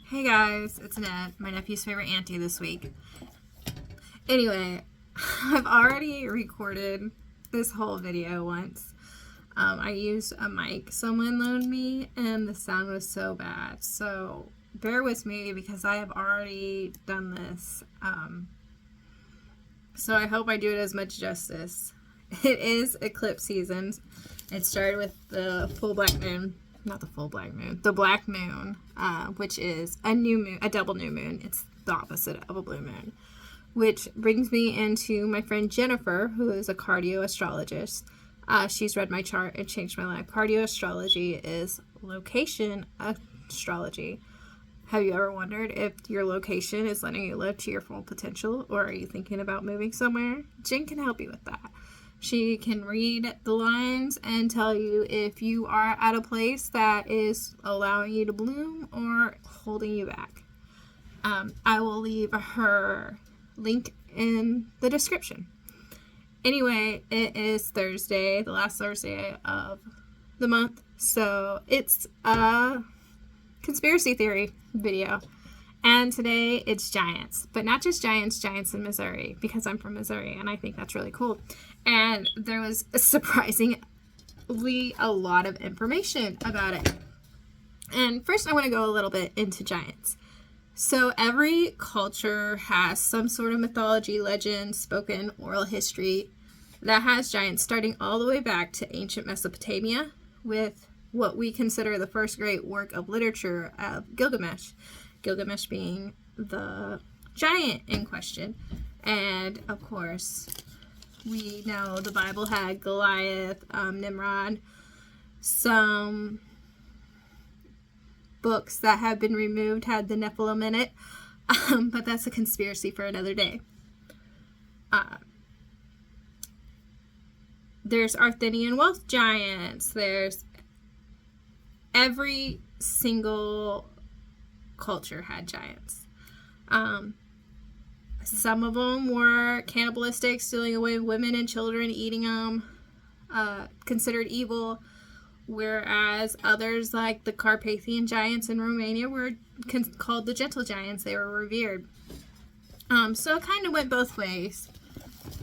Hey guys, it's Annette, my nephew's favorite auntie this week. Anyway, I've already recorded this whole video once. I used a mic someone loaned me and the sound was so bad. So bear with me because I have already done this. So I hope I do it as much justice. It is eclipse season. It started with the full black moon. Not the full black moon, the black moon, which is a new moon, a double new moon. It's the opposite of a blue moon, which brings me into my friend Jennifer, who is a cartoastrologist. She's read my chart and changed my life. Cartoastrology is location astrology. Have you ever wondered if your location is letting you live to your full potential, or are you thinking about moving somewhere? Jen can help you with that. She can read the lines and tell you if you are at a place that is allowing you to bloom or holding you back. I will leave her link in the description. Anyway, it is Thursday, the last Thursday of the month, so it's a conspiracy theory video. And today it's giants, but not just giants in Missouri, because I'm from Missouri and I think that's really cool. And there was surprisingly a lot of information about it. And first I want to go a little bit into giants. So every culture has some sort of mythology, legend, spoken, oral history that has giants, starting all the way back to ancient Mesopotamia with what we consider the first great work of literature of Gilgamesh. Gilgamesh being the giant in question. And of course, we know the Bible had Goliath, Nimrod, some books that have been removed had the Nephilim in it, but that's a conspiracy for another day. There's Arthurian wealth giants. There's every single culture had giants. Some of them were cannibalistic, stealing away women and children, eating them, considered evil, whereas others, like the Carpathian giants in Romania, were called the gentle giants. They were revered. So it kind of went both ways.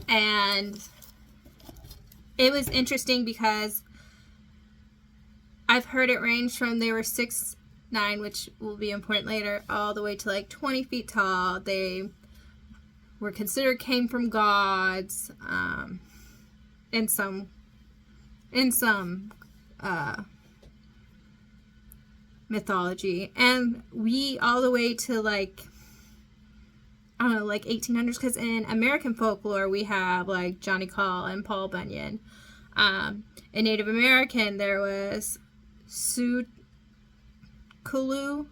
And it was interesting because I've heard it range from they were 6'9", which will be important later, all the way to like 20 feet tall. They were considered came from gods, in some mythology, and we all the way to like 1800s, because in American folklore we have like Johnny Call and Paul Bunyan. In Native American there was Kulu.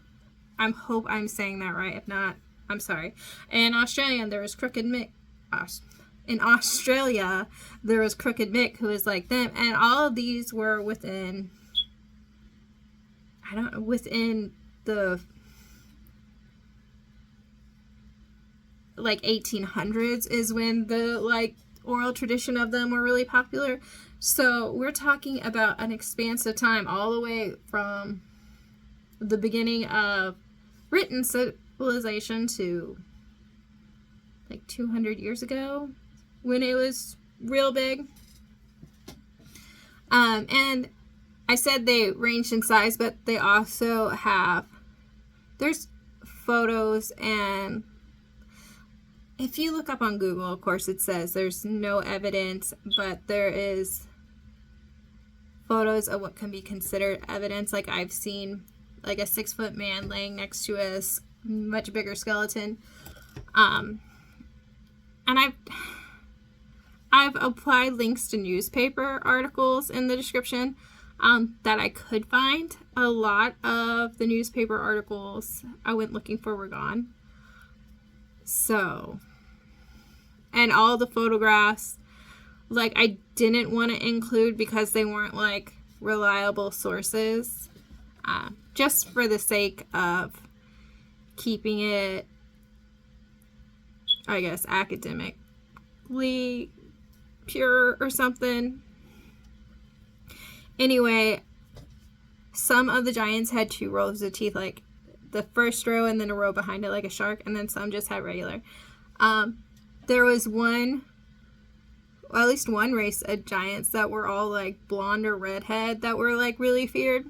I hope I'm saying that right. If not, I'm sorry. In Australian, there was Crooked Mick. In Australia, there was Crooked Mick, who is like them, and all of these were within the like 1800s is when the like oral tradition of them were really popular. So we're talking about an expansive time all the way from the beginning of written civilization to like 200 years ago when it was real big. And I said they ranged in size, but they also there's photos, and if you look up on Google, of course it says there's no evidence, but there is photos of what can be considered evidence. Like I've seen like a 6-foot man laying next to a much bigger skeleton. And I've applied links to newspaper articles in the description that I could find. A lot of the newspaper articles I went looking for were gone. So, and all the photographs, like I didn't want to include because they weren't like reliable sources, just for the sake of keeping it, I guess, academically pure or something. Anyway, some of the giants had 2 rows of teeth. Like the first row and then a row behind it like a shark, and then some just had regular. There was at least one race of giants that were all like blonde or redhead that were like really feared.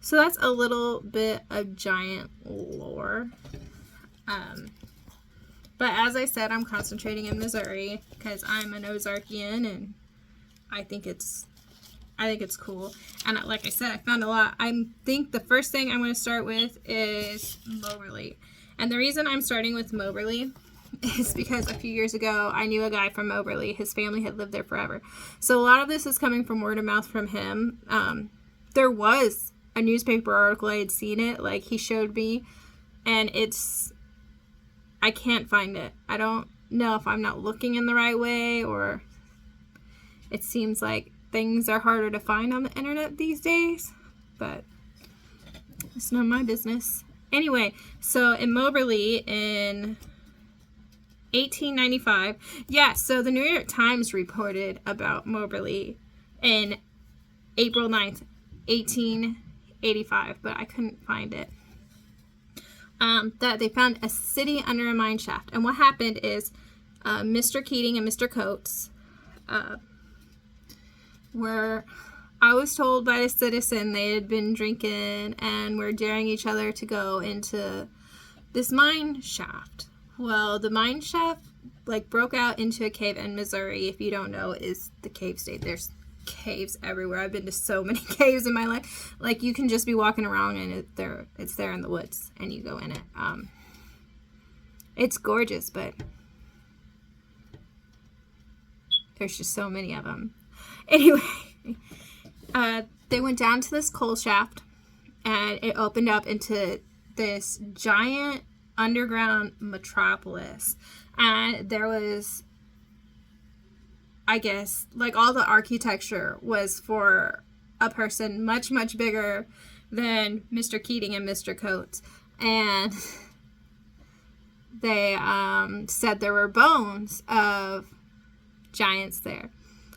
So that's a little bit of giant lore. But as I said, I'm concentrating in Missouri because I'm an Ozarkian and I think it's cool. And like I said, I found a lot. I think the first thing I'm going to start with is Moberly. And the reason I'm starting with Moberly is because a few years ago, I knew a guy from Moberly. His family had lived there forever. So a lot of this is coming from word of mouth from him. There was a newspaper article. I had seen it. Like, he showed me. And I can't find it. I don't know if I'm not looking in the right way, or it seems like things are harder to find on the internet these days, but it's not my business. Anyway, so in Moberly in 1895, so the New York Times reported about Moberly in April 9th, 1885, but I couldn't find it. That they found a city under a mine shaft. And what happened is Mr. Keating and Mr. Coates were, I was told by a citizen, they had been drinking and were daring each other to go into this mine shaft. Well, the mine shaft like broke out into a cave, and Missouri, if you don't know, is the cave state. There's caves everywhere. I've been to so many caves in my life. Like, you can just be walking around and it's there in the woods and you go in it. It's gorgeous, but there's just so many of them. Anyway, they went down to this coal shaft and it opened up into this giant underground metropolis. And there was, I guess, like, all the architecture was for a person much, much bigger than Mr. Keating and Mr. Coates. And they said there were bones of giants there.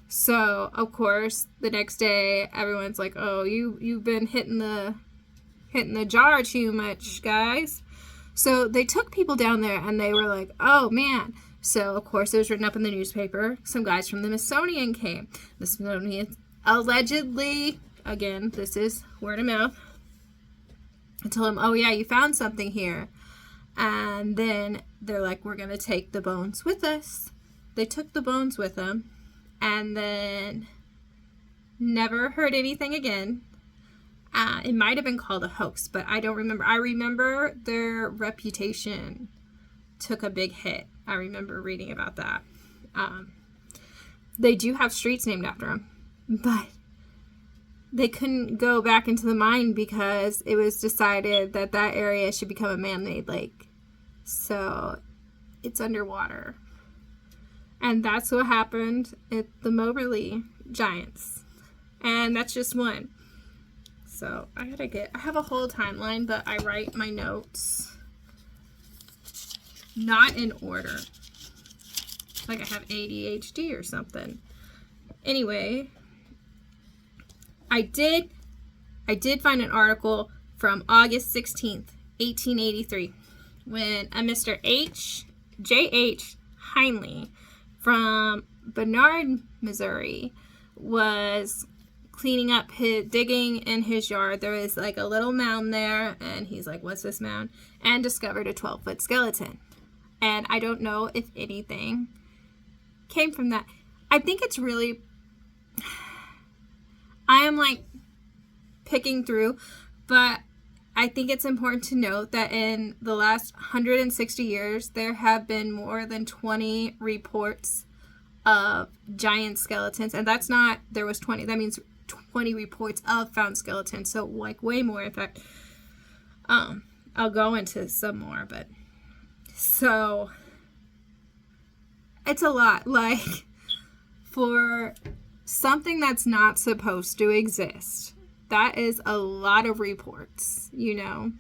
So, of course, the next day, everyone's like, oh, you've been hitting the jar too much, guys. So they took people down there and they were like, oh, man. So, of course, it was written up in the newspaper. Some guys from the Smithsonian came. The Smithsonian allegedly, again, this is word of mouth, I told them, oh, yeah, you found something here. And then they're like, we're going to take the bones with us. They took the bones with them and then never heard anything again. It might have been called a hoax, but I don't remember. I remember their reputation took a big hit. I remember reading about that. They do have streets named after them, but they couldn't go back into the mine because it was decided that that area should become a man-made lake. So it's underwater. And that's what happened at the Moberly Giants. And that's just one. So I have a whole timeline, but I write my notes not in order. It's like I have ADHD or something. Anyway, I did find an article from August 16th, 1883, when a Mr. J.H. Heinley from Bernard, Missouri, was cleaning up digging in his yard. There was like a little mound there, and he's like, what's this mound? And discovered a 12-foot skeleton. And I don't know if anything came from that. I think it's really, I am like picking through, but I think it's important to note that in the last 160 years, there have been more than 20 reports of giant skeletons. And that's not, there was 20, that means 20 reports of found skeletons. So like way more. In fact, I'll go into some more, but so it's a lot. Like, for something that's not supposed to exist, that is a lot of reports, you know.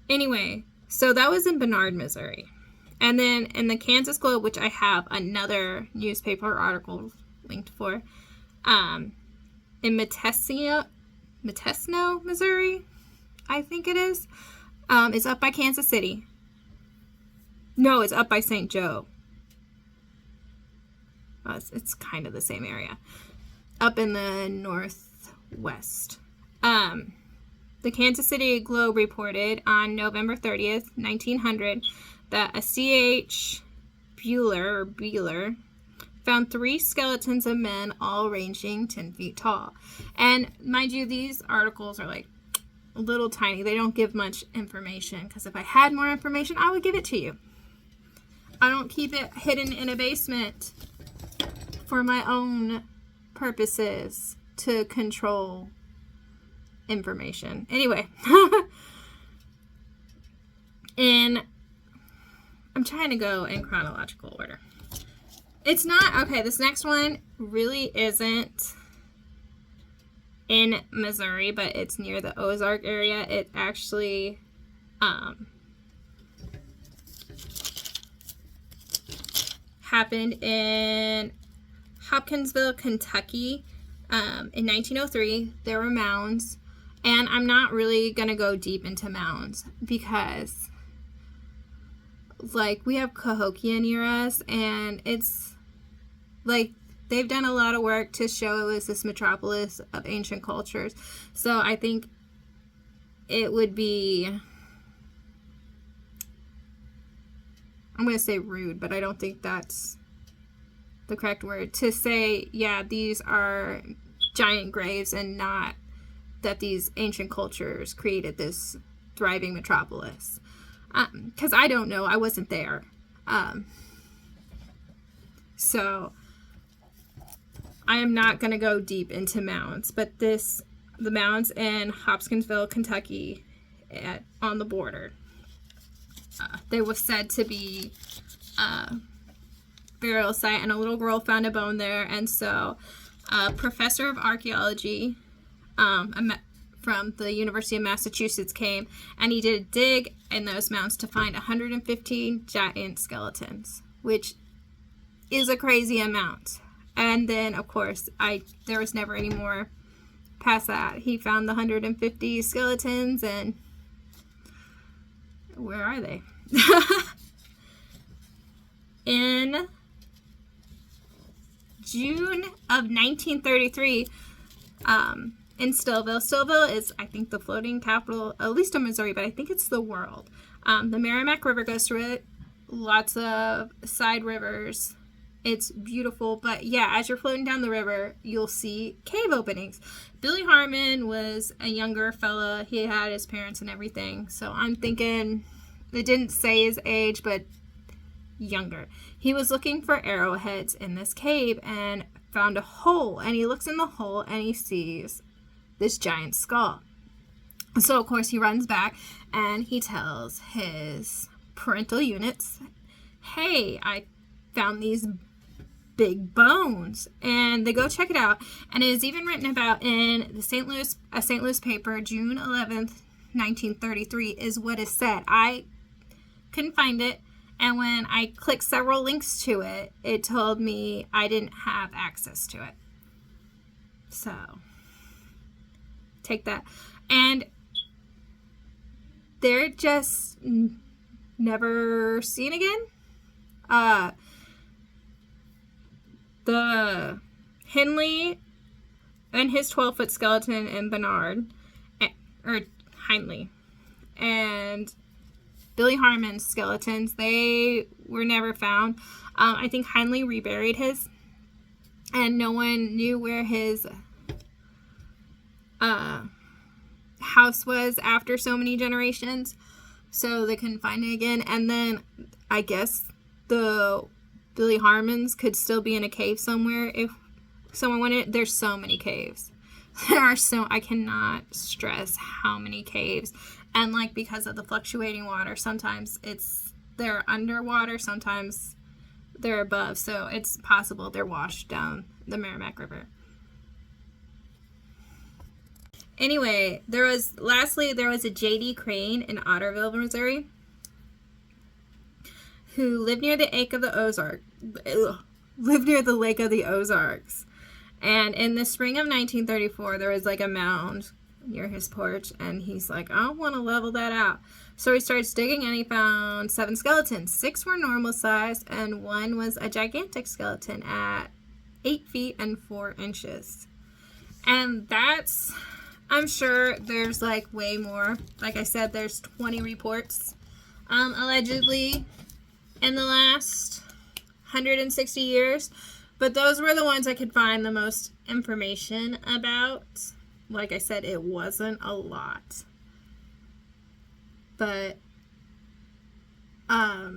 Anyway, so that was in Bernard, Missouri. And then in the Kansas Globe, which I have another newspaper article linked for, in Metesno, Missouri, I think it is. It's up by Kansas City. No, it's up by St. Joe. It's kind of the same area. Up in the northwest. The Kansas City Globe reported on November 30th, 1900, that a C.H. Beehler found 3 skeletons of men, all ranging 10 feet tall. And mind you, these articles are like a little tiny. They don't give much information, because if I had more information, I would give it to you. I don't keep it hidden in a basement for my own purposes to control information. Anyway, and I'm trying to go in chronological order. It's not, okay, this next one really isn't in Missouri, but it's near the Ozark area. It actually happened in Hopkinsville, Kentucky, in 1903. There were mounds, and I'm not really going to go deep into mounds because, like, we have Cahokia near us, and it's, like, they've done a lot of work to show it was this metropolis of ancient cultures. So I think it would be, I'm going to say rude, but I don't think that's the correct word, to say, yeah, these are giant graves and not that these ancient cultures created this thriving metropolis. Because I don't know. I wasn't there. So I am not going to go deep into mounds, but the mounds in Hopkinsville, Kentucky, on the border, they were said to be burial site, and a little girl found a bone there. And so a professor of archaeology from the University of Massachusetts came, and he did a dig in those mounds to find 115 giant skeletons, which is a crazy amount. And then, of course, there was never any more past that. He found the 150 skeletons, and where are they? In June of 1933, in Stillville. Stillville is, I think, the floating capital, at least of Missouri, but I think it's the world. The Merrimack River goes through it. Lots of side rivers. It's beautiful, but yeah, as you're floating down the river, you'll see cave openings. Billy Harmon was a younger fella. He had his parents and everything, so I'm thinking, it didn't say his age, but younger. He was looking for arrowheads in this cave and found a hole, and he looks in the hole and he sees this giant skull. So of course he runs back and he tells his parental units, hey, I found these big bones, and they go check it out, and it is even written about in the St. Louis paper, June 11th, 1933, is what is said. I couldn't find it, and when I clicked several links to it, it told me I didn't have access to it. So take that. And they're just never seen again. The Heinley and his 12-foot skeleton in Bernard, or Heinley, and Billy Harmon's skeletons, they were never found. I think Heinley reburied his, and no one knew where his house was after so many generations, so they couldn't find it again. And then I guess the Billy Harmons could still be in a cave somewhere if someone wanted. There's so many caves. I cannot stress how many caves. And like, because of the fluctuating water, sometimes they're underwater, sometimes they're above. So it's possible they're washed down the Merrimack River. Anyway, there was a J.D. Crane in Otterville, Missouri, who lived near the Lake of the Ozarks. And in the spring of 1934, there was like a mound near his porch, and he's like, I want to level that out. So he starts digging, and he found 7 skeletons. 6 were normal size, and 1 was a gigantic skeleton at 8 feet and 4 inches. And that's, I'm sure there's like way more. Like I said, there's 20 reports allegedly in the last 160 years. But those were the ones I could find the most information about. Like I said, it wasn't a lot. But I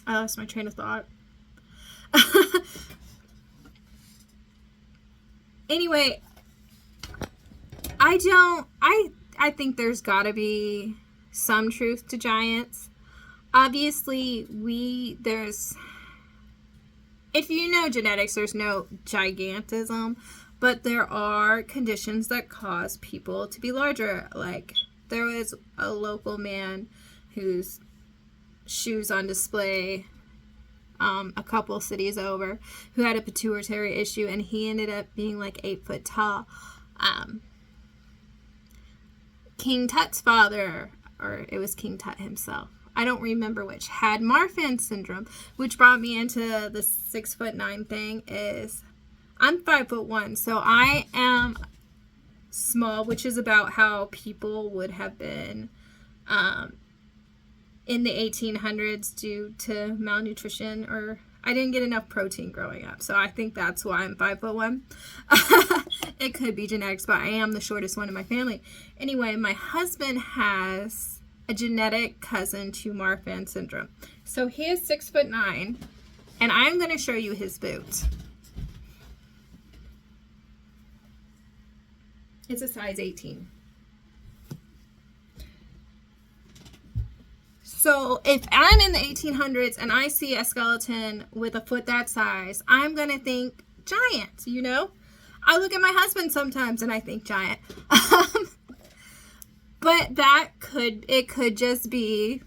lost my train of thought. Anyway, I think there's got to be some truth to giants. Obviously, if you know genetics, there's no gigantism, but there are conditions that cause people to be larger. Like, there was a local man whose shoes on display a couple cities over who had a pituitary issue, and he ended up being like 8 foot tall. King Tut's father, or it was King Tut himself, I don't remember which, had Marfan syndrome, which brought me into the 6'9" thing. Is I'm 5'1", so I am small, which is about how people would have been in the 1800s due to malnutrition, or I didn't get enough protein growing up. So I think that's why I'm 5'1". It could be genetics, but I am the shortest one in my family. Anyway, my husband has a genetic cousin to Marfan syndrome. So he is 6'9", and I'm going to show you his boot. It's a size 18. So if I'm in the 1800s and I see a skeleton with a foot that size, I'm going to think giant, you know? I look at my husband sometimes and I think giant. But it could just be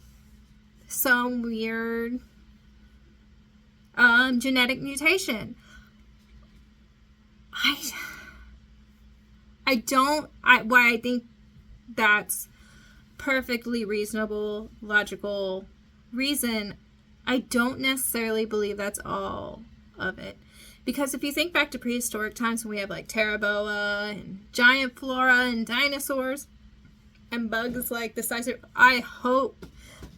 some weird genetic mutation. Why I think that's perfectly reasonable, logical reason, I don't necessarily believe that's all of it. Because if you think back to prehistoric times when we have like Terraboa and giant flora and dinosaurs and bugs like the size of, I hope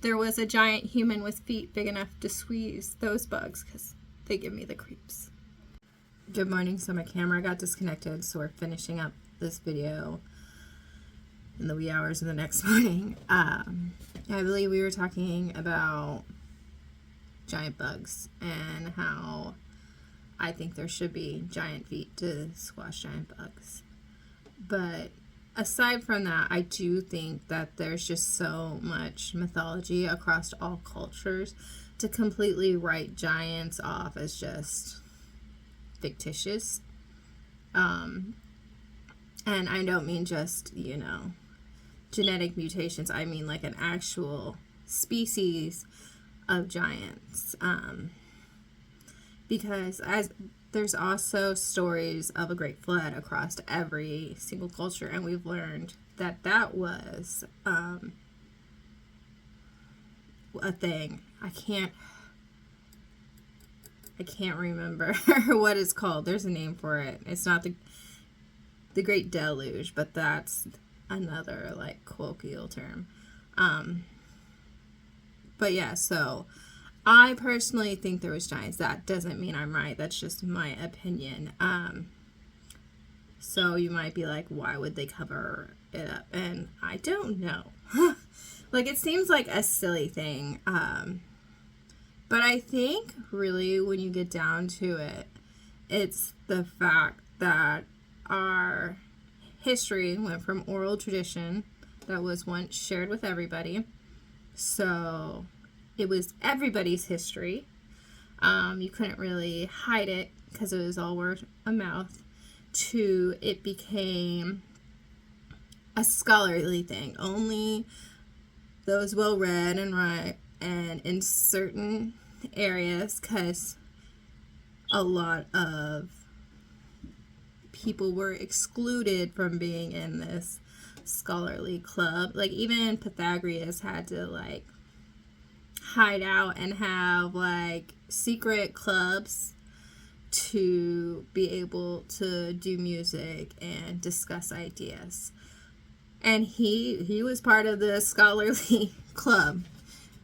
there was a giant human with feet big enough to squeeze those bugs, because they give me the creeps. Good morning. So my camera got disconnected, so we're finishing up this video in the wee hours of the next morning. I believe we were talking about giant bugs and how I think there should be giant feet to squash giant bugs. But aside from that, I do think that there's just so much mythology across all cultures to completely write giants off as just fictitious. And I don't mean just, genetic mutations. I mean like an actual species of giants. Because there's also stories of a great flood across every single culture, and we've learned that was a thing. I can't remember what it's called. There's a name for it. It's not the Great Deluge, but that's another like colloquial term. But yeah, so I personally think there was giants. That doesn't mean I'm right. That's just my opinion. So you might be like, why would they cover it up? And I don't know. Like, it seems like a silly thing. But I think really when you get down to it, it's the fact that our history went from oral tradition that was once shared with everybody. So it was everybody's history. You couldn't really hide it because it was all word of mouth. To it became a scholarly thing. Only those well-read and right, and in certain areas, because a lot of people were excluded from being in this scholarly club. Like, even Pythagoras had to, like, hide out and have, like, secret clubs to be able to do music and discuss ideas. And he was part of the scholarly club.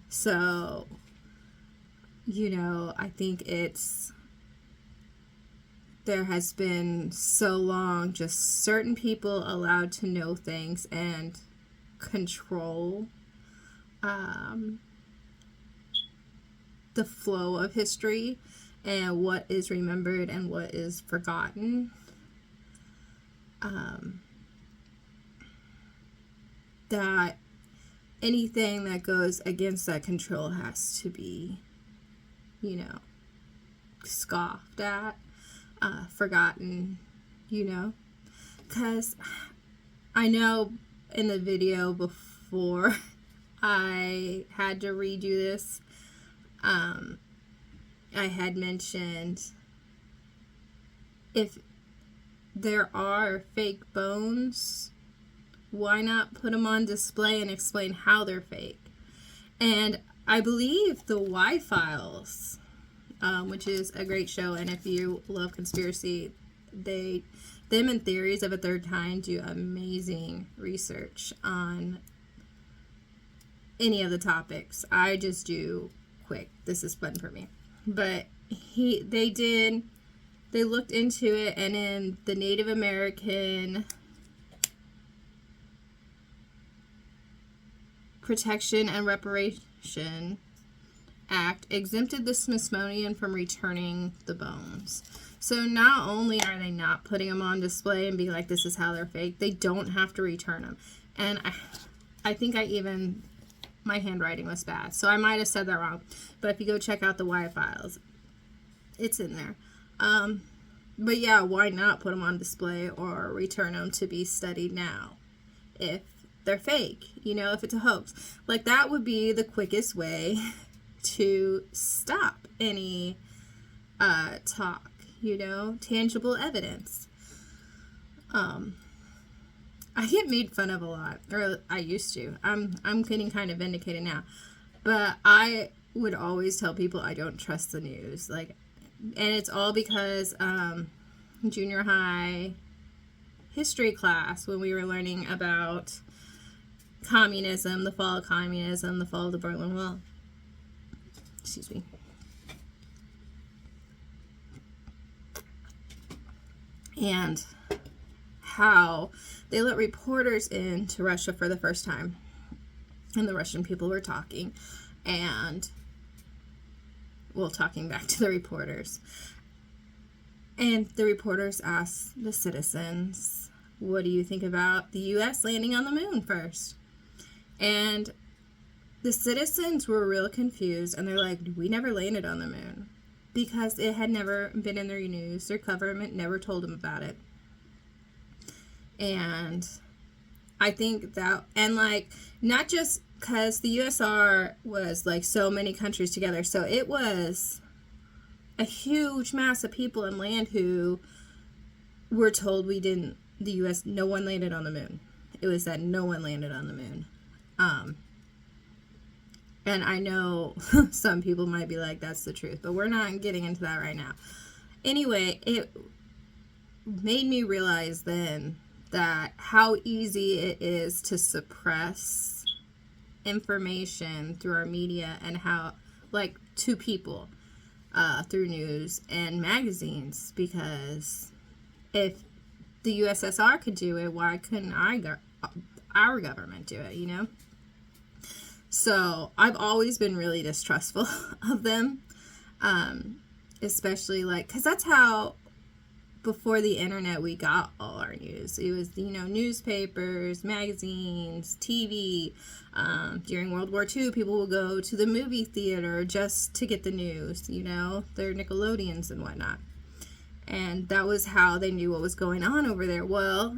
So, you know, I think there has been so long just certain people allowed to know things and control the flow of history and what is remembered and what is forgotten. That anything that goes against that control has to be, you know, scoffed at, forgotten, you know. Because I know in the video before I had to redo this, I had mentioned if there are fake bones, why not put them on display and explain how they're fake? And I believe the Y-Files, which is a great show, and if you love conspiracy, them and Theories of a Third Kind do amazing research on any of the topics. I just do quick. This is fun for me. But they looked into it, and in the Native American Protection and Reparation Act exempted the Smithsonian from returning the bones. So not only are they not putting them on display and being like, this is how they're fake, they don't have to return them. And I think my handwriting was bad, so I might have said that wrong. But if you go check out the Y-Files, it's in there. But yeah, why not put them on display or return them to be studied now if they're fake, you know, if it's a hoax? Like, that would be the quickest way to stop any talk, you know, tangible evidence. I get made fun of a lot, or I used to. I'm getting kind of vindicated now, but I would always tell people I don't trust the news, like, and it's all because junior high history class, when we were learning about communism, the fall of communism, the fall of the Berlin Wall. Excuse me. And how they let reporters into Russia for the first time. And the Russian people were talking. And, well, talking back to the reporters. And the reporters asked the citizens, what do you think about the U.S. landing on the moon first? And the citizens were real confused. And they're like, we never landed on the moon. Because it had never been in their news. Their government never told them about it. And I think that, and like, not just because the USSR was like so many countries together. So it was a huge mass of people and land who were told no one landed on the moon. It was that no one landed on the moon. And I know some people might be like, that's the truth, but we're not getting into that right now. Anyway, it made me realize then that how easy it is to suppress information through our media, and how, like, to people through news and magazines, because if the USSR could do it, why couldn't our government do it, you know? So I've always been really distrustful of them, especially, like, because that's how, before the internet, we got all our news. It was, you know, newspapers, magazines, TV. During World War II, people would go to the movie theater just to get the news, you know, their Nickelodeons and whatnot. And that was how they knew what was going on over there. Well,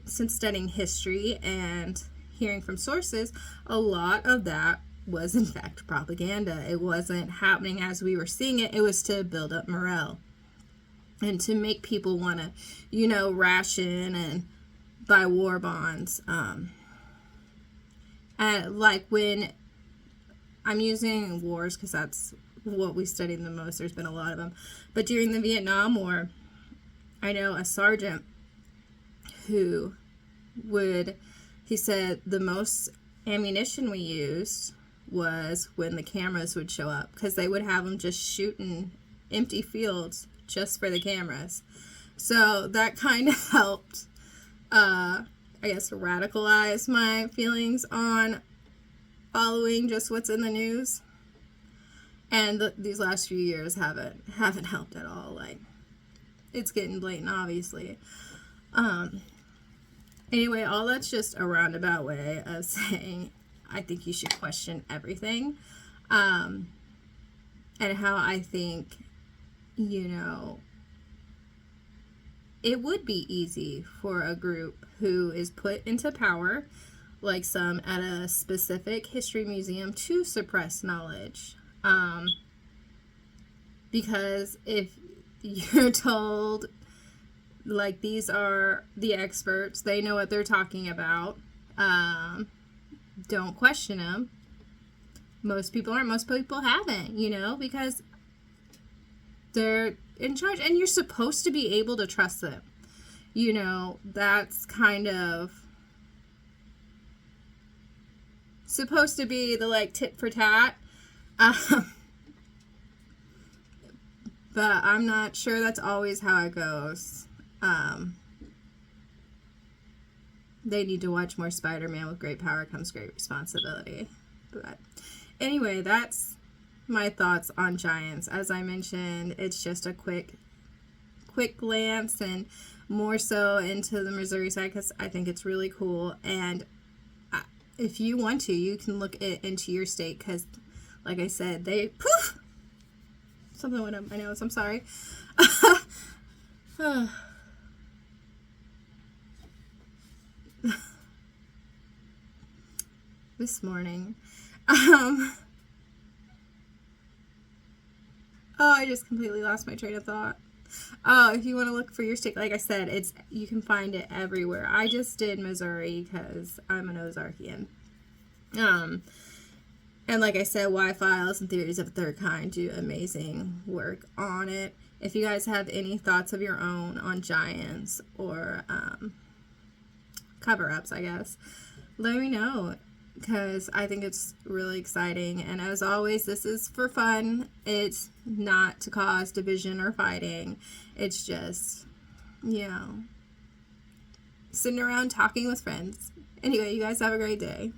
since studying history and hearing from sources, a lot of that was in fact propaganda. It wasn't happening as we were seeing it. It was to build up morale and to make people want to, you know, ration and by war bonds. And like when I'm using wars because that's what we studied the most. There's been a lot of them. But during the Vietnam War, I know a sergeant who he said the most ammunition we used was when the cameras would show up, because they would have them just shooting empty fields just for the cameras. So that kind of helped, I guess, radicalize my feelings on following just what's in the news. And these last few years haven't helped at all. Like, it's getting blatant, obviously. Anyway, all that's just a roundabout way of saying I think you should question everything. And how I think, it would be easy for a group who is put into power, like some at a specific history museum, to suppress knowledge. Because if you're told, like, these are the experts, they know what they're talking about, don't question them. Most people aren't. Most people haven't, because they're in charge, and you're supposed to be able to trust them. That's kind of supposed to be the, like, tit for tat. But I'm not sure that's always how it goes. They need to watch more Spider-Man. With great power comes great responsibility. But anyway, that's my thoughts on giants. As I mentioned, it's just a quick glance, and more so into the Missouri side because I think it's really cool. And if you want to, you can look into your state because, like I said, something went up my nose. I'm sorry. This morning. I just completely lost my train of thought. Oh, if you want to look for your state, like I said, you can find it everywhere. I just did Missouri because I'm an Ozarkian. And like I said, Y-Files and Theories of a Third Kind do amazing work on it. If you guys have any thoughts of your own on giants or cover-ups, I guess, let me know, because I think it's really exciting. And as always, this is for fun. It's not to cause division or fighting. It's just, sitting around talking with friends. Anyway, you guys have a great day.